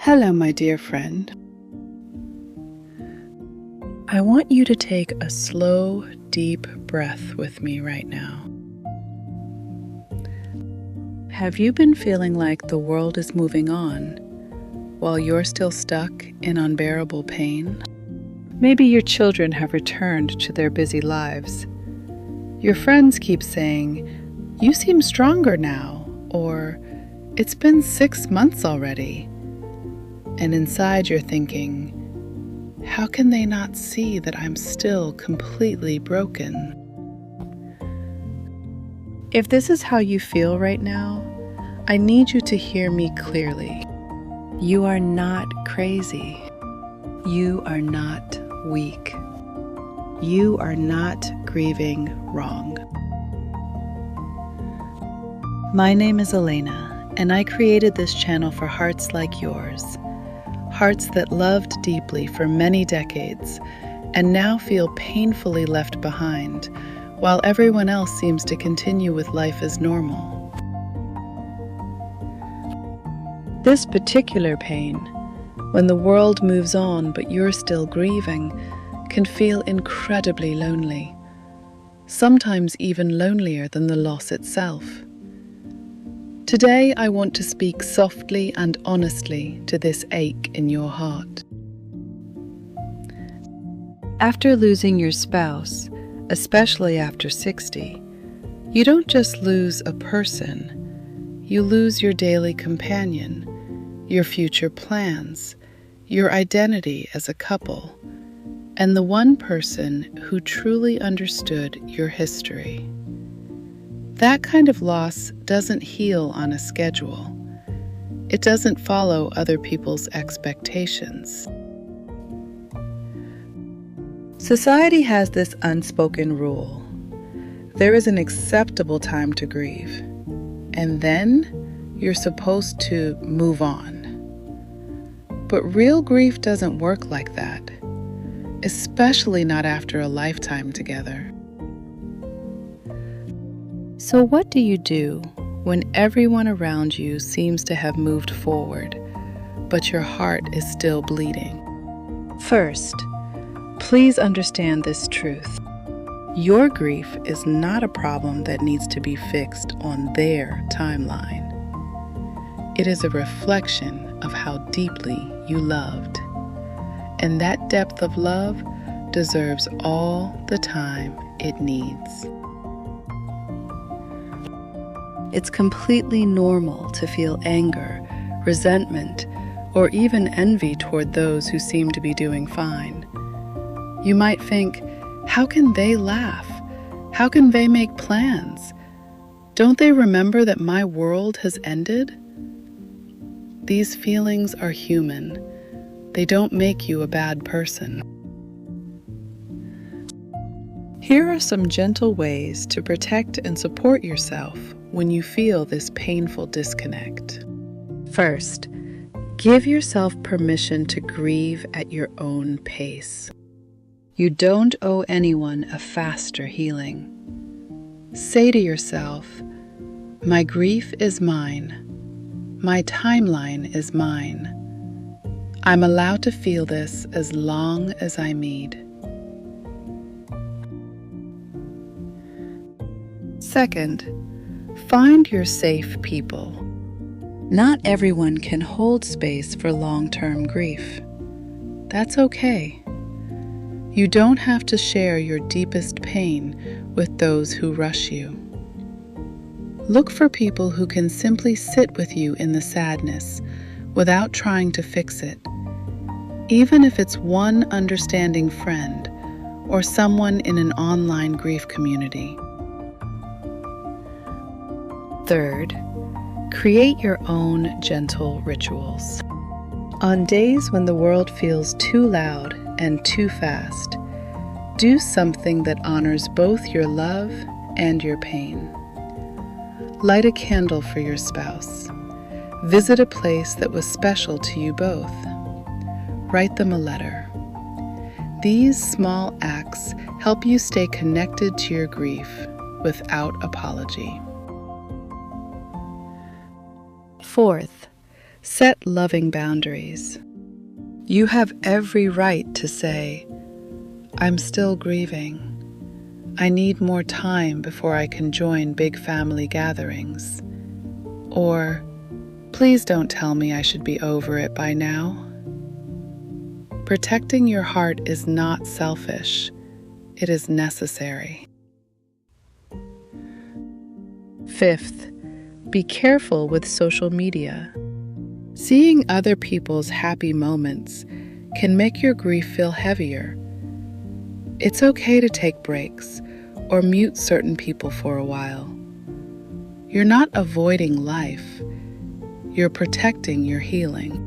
Hello, my dear friend. I want you to take a slow, deep breath with me right now. Have you been feeling like the world is moving on while you're still stuck in unbearable pain? Maybe your children have returned to their busy lives. Your friends keep saying, "You seem stronger now," or "It's been 6 months already." And inside you're thinking, how can they not see that I'm still completely broken? If this is how you feel right now, I need you to hear me clearly. You are not crazy. You are not weak. You are not grieving wrong. My name is Elena, and I created this channel for hearts like yours. Hearts that loved deeply for many decades and now feel painfully left behind, while everyone else seems to continue with life as normal. This particular pain, when the world moves on but you're still grieving, can feel incredibly lonely, sometimes even lonelier than the loss itself. Today, I want to speak softly and honestly to this ache in your heart. After losing your spouse, especially after 60, you don't just lose a person, you lose your daily companion, your future plans, your identity as a couple, and the one person who truly understood your history. That kind of loss doesn't heal on a schedule. It doesn't follow other people's expectations. Society has this unspoken rule. There is an acceptable time to grieve, and then you're supposed to move on. But real grief doesn't work like that, especially not after a lifetime together. So what do you do when everyone around you seems to have moved forward, but your heart is still bleeding? First, please understand this truth. Your grief is not a problem that needs to be fixed on their timeline. It is a reflection of how deeply you loved. And that depth of love deserves all the time it needs. It's completely normal to feel anger, resentment, or even envy toward those who seem to be doing fine. You might think, how can they laugh? How can they make plans? Don't they remember that my world has ended? These feelings are human. They don't make you a bad person. Here are some gentle ways to protect and support yourself when you feel this painful disconnect. First, give yourself permission to grieve at your own pace. You don't owe anyone a faster healing. Say to yourself, my grief is mine. My timeline is mine. I'm allowed to feel this as long as I need. Second, find your safe people. Not everyone can hold space for long-term grief. That's okay. You don't have to share your deepest pain with those who rush you. Look for people who can simply sit with you in the sadness without trying to fix it, even if it's one understanding friend or someone in an online grief community. Third, create your own gentle rituals. On days when the world feels too loud and too fast, do something that honors both your love and your pain. Light a candle for your spouse. Visit a place that was special to you both. Write them a letter. These small acts help you stay connected to your grief without apology. Fourth, Set loving boundaries. You have every right to say, "I'm still grieving. I need more time before I can join big family gatherings." Or, "Please don't tell me I should be over it by now." Protecting your heart is not selfish. It is necessary. Fifth, be careful with social media. Seeing other people's happy moments can make your grief feel heavier. It's okay to take breaks or mute certain people for a while. You're not avoiding life. You're protecting your healing.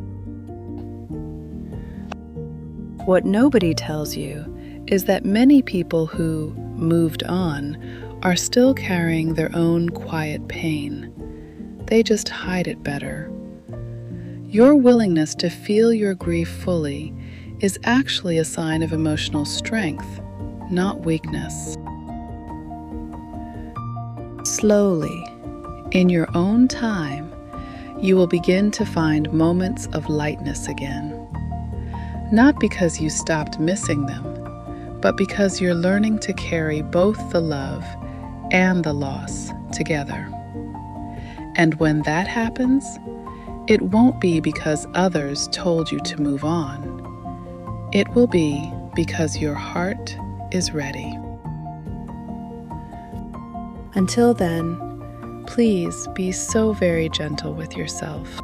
What nobody tells you is that many people who moved on are still carrying their own quiet pain. They just hide it better. Your willingness to feel your grief fully is actually a sign of emotional strength, not weakness. Slowly, in your own time, you will begin to find moments of lightness again. Not because you stopped missing them, but because you're learning to carry both the love and the loss together. And when that happens, it won't be because others told you to move on. It will be because your heart is ready. Until then, please be so very gentle with yourself.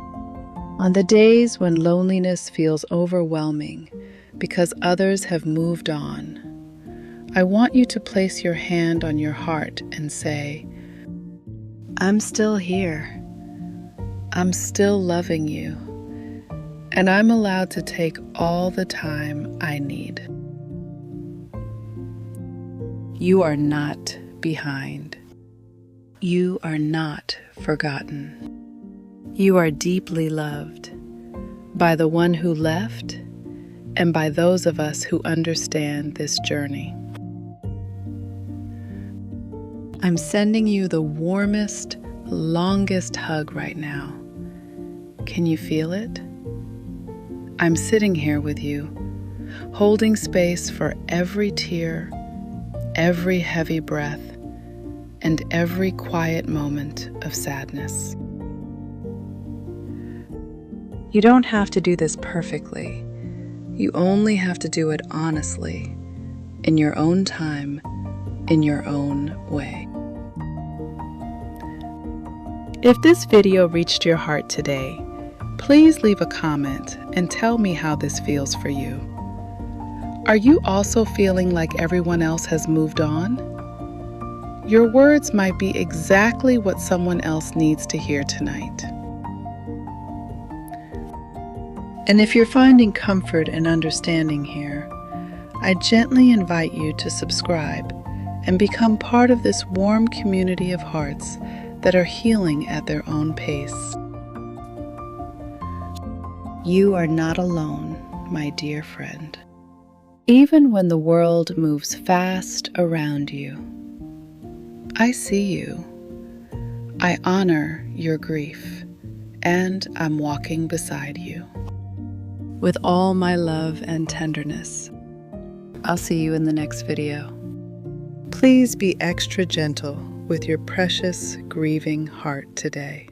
On the days when loneliness feels overwhelming because others have moved on, I want you to place your hand on your heart and say, "I'm still here. I'm still loving you, and I'm allowed to take all the time I need." You are not behind. You are not forgotten. You are deeply loved by the one who left and by those of us who understand this journey. I'm sending you the warmest, longest hug right now. Can you feel it? I'm sitting here with you, holding space for every tear, every heavy breath, and every quiet moment of sadness. You don't have to do this perfectly. You only have to do it honestly, in your own time, in your own way. If this video reached your heart today, please leave a comment and tell me how this feels for you. Are you also feeling like everyone else has moved on? Your words might be exactly what someone else needs to hear tonight. And if you're finding comfort and understanding here, I gently invite you to subscribe and become part of this warm community of hearts that are healing at their own pace. You are not alone, my dear friend. Even when the world moves fast around you, I see you. I honor your grief, and I'm walking beside you. With all my love and tenderness. I'll see you in the next video. Please be extra gentle with your precious, grieving heart today.